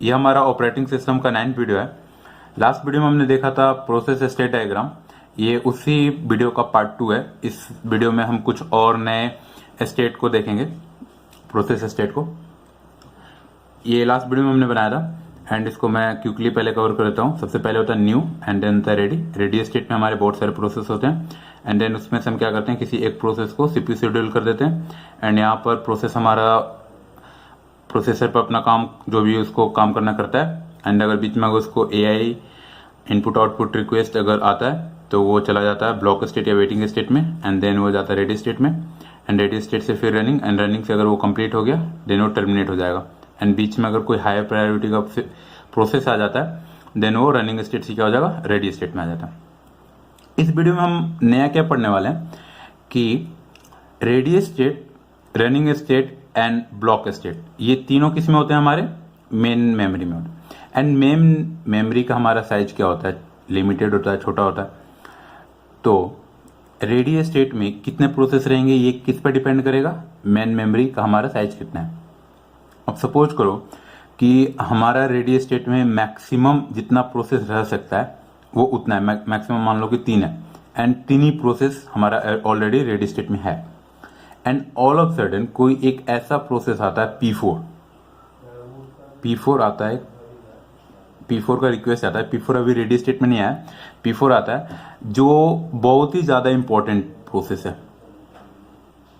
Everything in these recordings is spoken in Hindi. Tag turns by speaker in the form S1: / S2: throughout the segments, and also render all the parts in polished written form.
S1: ये हमारा ऑपरेटिंग सिस्टम का 9th वीडियो है। लास्ट वीडियो में हमने देखा था प्रोसेस स्टेट डायग्राम। ये उसी वीडियो का पार्ट 2 है। इस वीडियो में हम कुछ और नए स्टेट को देखेंगे, प्रोसेस स्टेट को। ये लास्ट वीडियो में हमने बनाया था एंड इसको मैं क्विकली पहले कवर कर देता हूँ। सबसे पहले होता है न्यू एंड देन होता है रेडी। रेडी स्टेट में हमारे बहुत सारे प्रोसेस होते हैं एंड देन उसमें से हम क्या करते हैं, किसी एक प्रोसेस को सीपीयू शेड्यूल कर देते हैं एंड यहाँ पर प्रोसेस हमारा प्रोसेसर पर अपना काम जो भी उसको काम करना करता है। एंड अगर बीच में अगर उसको एआई इनपुट आउटपुट रिक्वेस्ट अगर आता है तो वो चला जाता है ब्लॉक स्टेट या वेटिंग स्टेट में एंड देन वो जाता है रेडी स्टेट में एंड रेडी स्टेट से फिर रनिंग एंड रनिंग से अगर वो कंप्लीट हो गया देन वो टर्मिनेट हो जाएगा। एंड बीच में अगर कोई हायर प्रायोरिटी का प्रोसेस आ जाता है देन वो रनिंग स्टेट से क्या हो जाएगा, रेडी स्टेट में आ जाता है। इस वीडियो में हम नया क्या पढ़ने वाले हैं कि ready state, running state and block state, ये तीनों किस में होते हैं, हमारे मेन मेमोरी में होते हैं। एंड मेन मेमोरी का हमारा साइज क्या होता है, लिमिटेड होता है, छोटा होता है। तो रेडी स्टेट में कितने प्रोसेस रहेंगे ये किस पर डिपेंड करेगा, मेन मेमोरी का हमारा साइज कितना है। अब सपोज करो कि हमारा रेडी स्टेट में मैक्सिमम जितना प्रोसेस रह सकता है वो उतना है, मैक्सिमम मान लो कि 3 है एंड 3 ही प्रोसेस हमारा ऑलरेडी रेडी स्टेट में है। एंड ऑल ऑफ सडन कोई एक ऐसा प्रोसेस आता है P4 आता है, P4 का रिक्वेस्ट आता है। P4 अभी रेडी स्टेट में नहीं आया, P4 आता है जो बहुत ही ज्यादा इंपॉर्टेंट प्रोसेस है।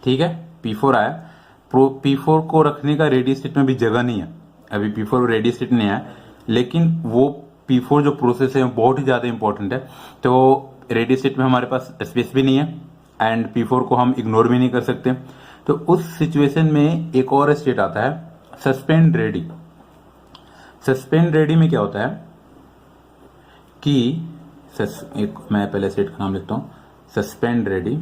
S1: ठीक है, P4 आया, P4 को रखने का रेडी स्टेट में भी जगह नहीं है। अभी P4 रेडी स्टेट नहीं आया लेकिन वो P4 जो प्रोसेस है बहुत ही ज्यादा इंपॉर्टेंट है। तो रेडी स्टेट में हमारे पास स्पेस भी नहीं है एंड P4 को हम इग्नोर भी नहीं कर सकते। तो उस सिचुएशन में एक और स्टेट आता है सस्पेंड रेडी। सस्पेंड रेडी में क्या होता है कि एक मैं पहले स्टेट का नाम लिखता हूं, सस्पेंड रेडी।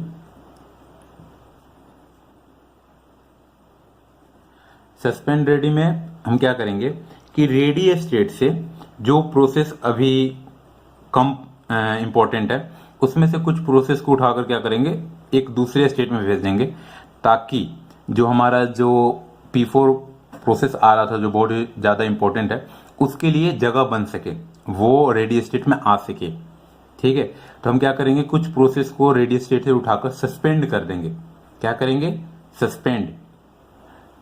S1: सस्पेंड रेडी में हम क्या करेंगे कि रेडी स्टेट से जो प्रोसेस अभी कम इंपॉर्टेंट है उसमें से कुछ प्रोसेस को उठाकर क्या करेंगे, एक दूसरे स्टेट में भेज देंगे ताकि जो हमारा जो P4 प्रोसेस आ रहा था जो बहुत ज्यादा इंपॉर्टेंट है उसके लिए जगह बन सके, वो रेडी स्टेट में आ सके। ठीक है, तो हम क्या करेंगे, कुछ प्रोसेस को रेडी स्टेट से उठाकर सस्पेंड कर देंगे। क्या करेंगे, सस्पेंड,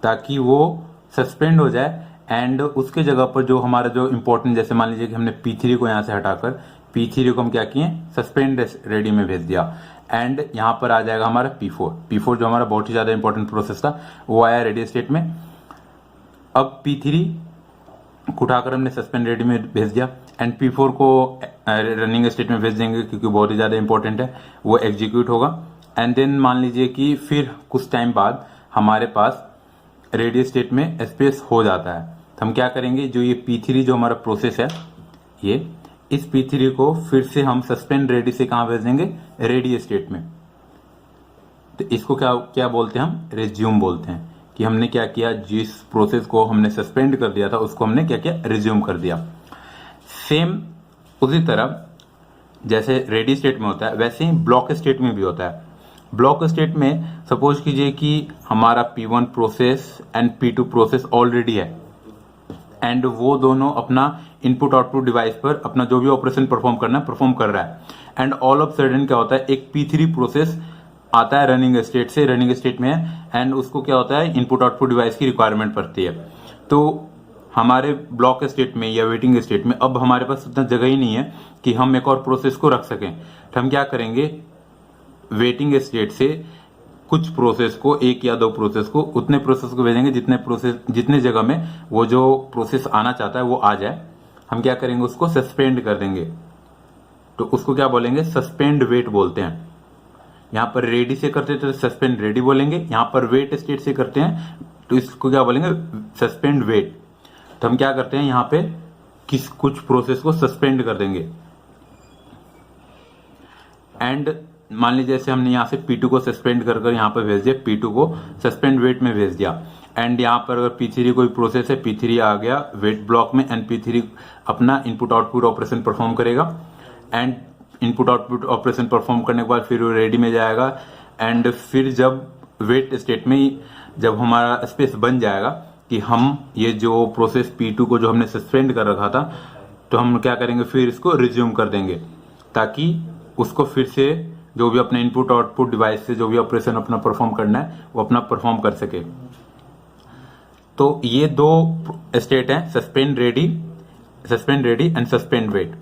S1: ताकि वो सस्पेंड हो जाए एंड उसके जगह पर जो हमारा जो इंपॉर्टेंट, जैसे मान लीजिए कि हमने P3 को यहां से हटाकर P3 को हम क्या किए, सस्पेंड रेडी में भेज दिया एंड यहां पर आ जाएगा हमारा P4 जो हमारा बहुत ही ज्यादा इंपॉर्टेंट प्रोसेस था वो आया रेडी स्टेट में। अब P3 को उठाकर हमने सस्पेंड रेडी में भेज दिया एंड P4 को रनिंग स्टेट में भेज देंगे क्योंकि बहुत ही ज्यादा इंपॉर्टेंट है, वो एग्जीक्यूट होगा। एंड देन मान लीजिए कि फिर कुछ टाइम बाद हमारे पास रेडी स्टेट में स्पेस हो जाता है, तो हम क्या करेंगे, जो ये P3 जो हमारा प्रोसेस है ये, इस P3 को फिर से हम सस्पेंड रेडी से कहां भेज देंगे, रेडी स्टेट में। तो इसको क्या क्या बोलते हैं, हम रिज्यूम बोलते हैं कि हमने क्या किया, जिस प्रोसेस को हमने सस्पेंड कर दिया था उसको हमने क्या किया, रिज्यूम कर दिया। सेम उसी तरह जैसे रेडी स्टेट में होता है वैसे ही ब्लॉक स्टेट में भी होता है। ब्लॉक स्टेट में सपोज कीजिए कि हमारा P1 process and P2 process already है एंड वो दोनों अपना इनपुट आउटपुट डिवाइस पर अपना जो भी ऑपरेशन परफॉर्म करना है परफॉर्म कर रहा है। एंड ऑल ऑफ सडन क्या होता है, एक P3 प्रोसेस आता है रनिंग स्टेट से, रनिंग स्टेट में है एंड उसको क्या होता है, इनपुट आउटपुट डिवाइस की रिक्वायरमेंट पड़ती है। तो हमारे ब्लॉक स्टेट में या वेटिंग स्टेट में अब हमारे पास उतना जगह ही नहीं है कि हम एक और प्रोसेस को रख सकें। तो हम क्या करेंगे, वेटिंग स्टेट से कुछ प्रोसेस को, एक या दो प्रोसेस को, उतने प्रोसेस को भेजेंगे जितने जगह में वो जो प्रोसेस आना चाहता है वो आ जाए। हम क्या करेंगे, उसको सस्पेंड कर देंगे। तो उसको क्या बोलेंगे, सस्पेंड वेट बोलते हैं। यहां पर रेडी से करते तो सस्पेंड रेडी बोलेंगे, यहां पर वेट स्टेट से करते हैं तो इसको क्या बोलेंगे, सस्पेंड वेट। तो हम क्या करते हैं, यहां पे कुछ प्रोसेस को सस्पेंड कर देंगे एंड मान लीजिए जैसे हमने यहां से P2 को सस्पेंड कर यहां पर भेज दिया, P2 को सस्पेंड वेट में भेज दिया एंड यहां पर अगर P3 कोई प्रोसेस है, P3 आ गया वेट ब्लॉक में एंड P3 अपना इनपुट आउटपुट ऑपरेशन परफॉर्म करेगा and input output operation perform करने के बाद फिर वो रेडी में जाएगा एंड फिर जब वेट स्टेट में जब हमारा स्पेस बन जाएगा कि हम ये जो प्रोसेस P2 को जो हमने सस्पेंड कर रखा था, तो हम क्या करेंगे, फिर इसको रिज्यूम कर देंगे ताकि उसको फिर से जो भी अपने इनपुट आउटपुट डिवाइस से जो भी ऑपरेशन अपना परफॉर्म करना है वो अपना परफॉर्म कर सके। तो ये दो स्टेट हैं, suspend ready and suspend wait.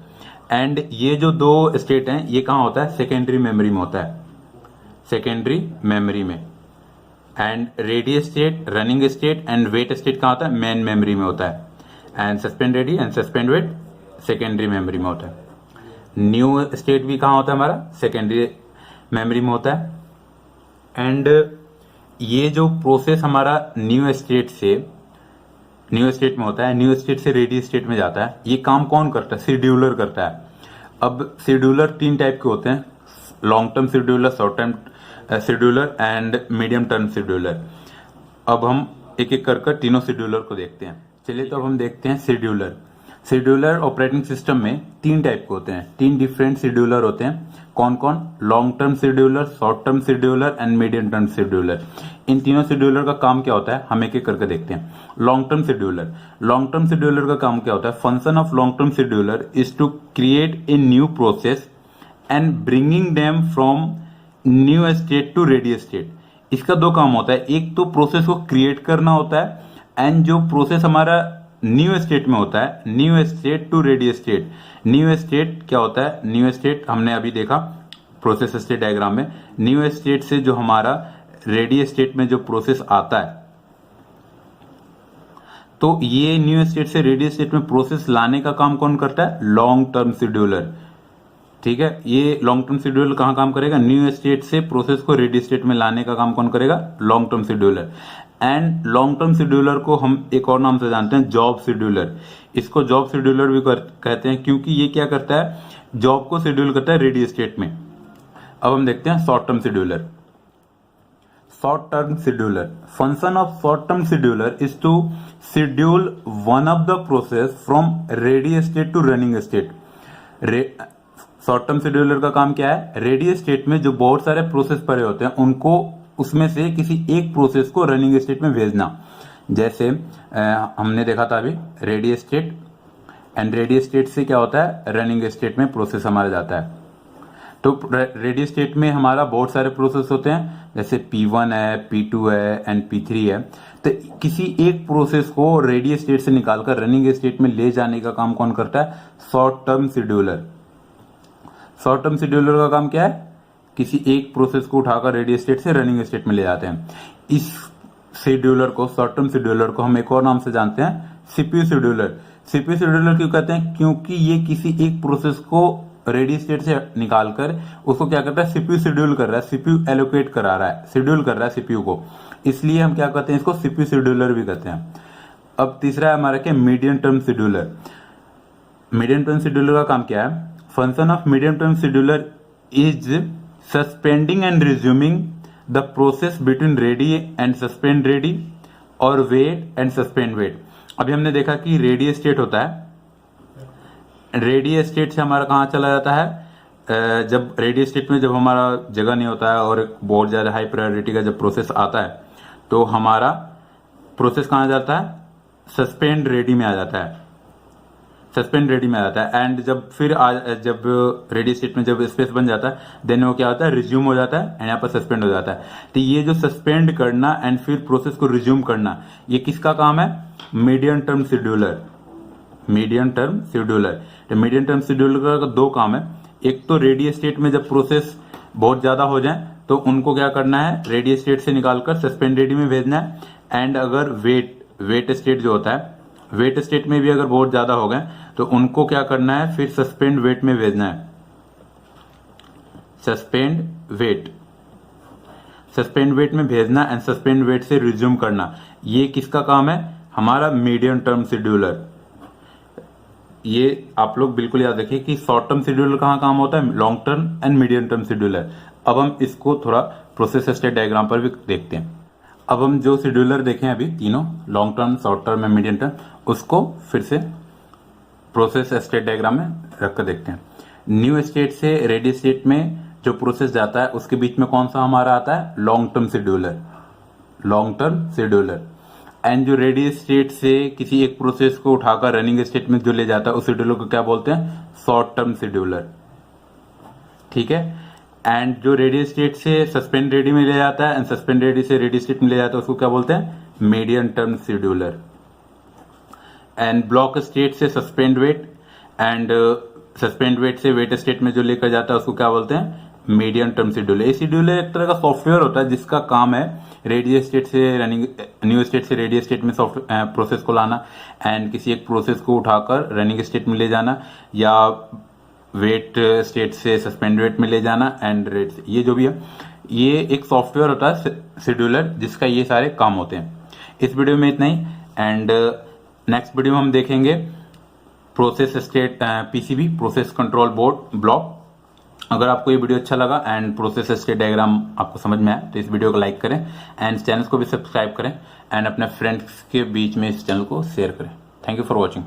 S1: And ये जो दो स्टेट हैं ये कहाँ होता है, सेकेंडरी मेमोरी में होता है, सेकेंडरी मेमोरी में। And ready state, running state and wait state कहाँ होता है, मेन मेमोरी में होता है। And suspend ready and suspend wait secondary memory में होता है। न्यू स्टेट भी कहाँ होता है हमारा, सेकेंडरी मेमोरी में होता है। एंड ये जो प्रोसेस हमारा न्यू स्टेट में होता है, न्यू स्टेट से रेडी स्टेट में जाता है, ये काम कौन करता है, शेड्यूलर करता है। अब शेड्यूलर 3 टाइप के होते हैं, long term scheduler, short term scheduler and medium term scheduler. अब हम एक एक कर तीनों शेड्यूलर को देखते हैं। चलिए तो अब हम देखते हैं शेड्यूलर ऑपरेटिंग सिस्टम में 3 टाइप के होते हैं, 3 डिफरेंट शेड्यूलर होते हैं। कौन कौन, long term scheduler, short term scheduler and medium term scheduler. इन तीनों शेड्यूलर का काम क्या होता है, हम एक एक करके देखते हैं। लॉन्ग टर्म शेड्यूलर का काम क्या होता है, function of long term scheduler is to create a new process and bringing them from new state to ready state. इसका 2 काम होता है, एक तो प्रोसेस को क्रिएट करना होता है, एंड जो प्रोसेस हमारा न्यू स्टेट में होता है, new state to ready state. New state क्या होता है, न्यू स्टेट हमने अभी देखा प्रोसेस स्टेट डायग्राम में, न्यू स्टेट से जो हमारा रेडी स्टेट में जो प्रोसेस आता है, तो ये न्यू स्टेट से रेडी स्टेट में प्रोसेस लाने का काम कौन करता है, लॉन्ग टर्म शेड्यूलर। ठीक है, ये लॉन्ग टर्म शेड्यूलर कहाँ काम करेगा, न्यू स्टेट से प्रोसेस को रेडी स्टेट में लाने का काम कौन करेगा, long term scheduler. And long term scheduler को हम एक और नाम से जानते हैं, जॉब शेड्यूलर। इसको जॉब शेड्यूलर भी कहते हैं, क्योंकि ये क्या करता है, जॉब को शेड्यूल करता है रेडी स्टेट में। अब हम देखते हैं short term scheduler. Function of short term scheduler is to schedule one of the process from ready state to running state. Short term scheduler का काम क्या है, रेडी स्टेट में जो बहुत सारे प्रोसेस पड़े होते हैं उनको उसमें से किसी एक प्रोसेस को रनिंग स्टेट में भेजना। जैसे हमने देखा था अभी ready state, and ready state से क्या होता है, रनिंग स्टेट में प्रोसेस हमारा जाता है। तो रेडी स्टेट में हमारा बहुत सारे प्रोसेस होते हैं, जैसे P1 है, P2 है एंड P3 है। तो किसी एक प्रोसेस को रेडी स्टेट से निकालकर रनिंग स्टेट में ले जाने का काम कौन करता है, short term scheduler. Short term scheduler का काम क्या है, किसी एक प्रोसेस को उठाकर रेडी स्टेट से रनिंग स्टेट में ले जाते हैं। इस शेड्यूलर को, शॉर्ट टर्म शेड्यूलर को हम एक और नाम से जानते हैं, सीपीयू शेड्यूलर। सीपीयू शेड्यूलर क्यों कहते हैं, क्योंकि ये किसी एक प्रोसेस को रेडी स्टेट से निकालकर उसको क्या करता है, सीपीयू शेड्यूल कर रहा है, सीपीयू एलोकेट करा रहा है, शेड्यूल कर रहा है सीपीयू को, इसलिए हम क्या कहते हैं, इसको सीपीयू शेड्यूलर भी कहते हैं। अब तीसरा है हमारा क्या, medium term scheduler. Medium term scheduler का काम क्या है, function of medium term scheduler is suspending and resuming the process between ready and suspend ready और वेट एंड सस्पेंड वेट। अभी हमने देखा कि रेडी स्टेट होता है, रेडी स्टेट से हमारा कहाँ चला जाता है, जब रेडी स्टेट में जब हमारा जगह नहीं होता है और बहुत ज्यादा हाई प्रायोरिटी का जब प्रोसेस आता है, तो हमारा प्रोसेस कहाँ जाता है, सस्पेंड रेडी में आ जाता है, सस्पेंड रेडी में आ जाता है। एंड जब फिर जब रेडी स्टेट में जब स्पेस बन जाता है, देन वो क्या होता है, रिज्यूम हो जाता है एंड यहाँ पर सस्पेंड हो जाता है। तो ये जो सस्पेंड करना एंड फिर प्रोसेस को रिज्यूम करना, ये किसका काम है, medium term scheduler. Medium term scheduler, तो मीडियम टर्म शेड्यूलर का 2 काम है, एक तो रेडी स्टेट में जब प्रोसेस बहुत ज्यादा हो जाए तो उनको क्या करना है, रेडी स्टेट से निकालकर सस्पेंड रेडी में भेजना है। एंड अगर वेट स्टेट जो होता है, वेट स्टेट में भी अगर बहुत ज्यादा हो गए तो उनको क्या करना है, फिर सस्पेंड वेट में भेजना है, सस्पेंड वेट में भेजना एंड सस्पेंड वेट से रिज्यूम करना। ये किसका काम है, हमारा मीडियम टर्म शेड्यूलर। ये आप लोग बिल्कुल याद रखिए कि शॉर्ट टर्म शेड्यूलर कहाँ काम होता है, long term and medium term scheduler. अब हम इसको थोड़ा प्रोसेस स्टेट डायग्राम पर भी देखते हैं। अब हम जो शेड्यूलर देखें अभी तीनों, long term, short term and medium term, उसको फिर से प्रोसेस स्टेट डायग्राम में रख कर देखते हैं। न्यू स्टेट से रेडी स्टेट में जो प्रोसेस जाता है उसके बीच में कौन सा हमारा आता है, लॉन्ग टर्म शेड्यूलर। एंड जो रेडी स्टेट से किसी एक प्रोसेस को उठाकर रनिंग स्टेट में जो ले जाता है उस शेड्यूलर को क्या बोलते हैं? Short term scheduler. ठीक है। एंड जो रेडी स्टेट से सस्पेंड रेडी में ले जाता है एंड सस्पेंड रेडी से रेडी स्टेट में ले जाता है उसको क्या बोलते हैं? Medium term scheduler. And block state से suspend wait and suspend wait से वेट स्टेट में जो लेकर जाता है उसको क्या बोलते हैं? Medium term scheduler. ये शेड्यूलर एक तरह का सॉफ्टवेयर होता है जिसका काम है रेडी स्टेट से रनिंग न्यू स्टेट से रेडी स्टेट में प्रोसेस को लाना एंड किसी एक प्रोसेस को उठाकर रनिंग स्टेट में ले जाना या वेट स्टेट से सस्पेंड वेट में ले जाना एंड रेट से, ये जो भी है ये एक सॉफ्टवेयर होता है शेड्यूलर जिसका ये सारे काम होते हैं। इस वीडियो में इतना ही एंड नेक्स्ट वीडियो में हम देखेंगे process state PCB process control board block. अगर आपको ये वीडियो अच्छा लगा एंड प्रोसेस स्टेट डायग्राम आपको समझ में आया तो इस वीडियो को लाइक करें एंड चैनल को भी सब्सक्राइब करें एंड अपने फ्रेंड्स के बीच में इस चैनल को शेयर करें। Thank you for watching.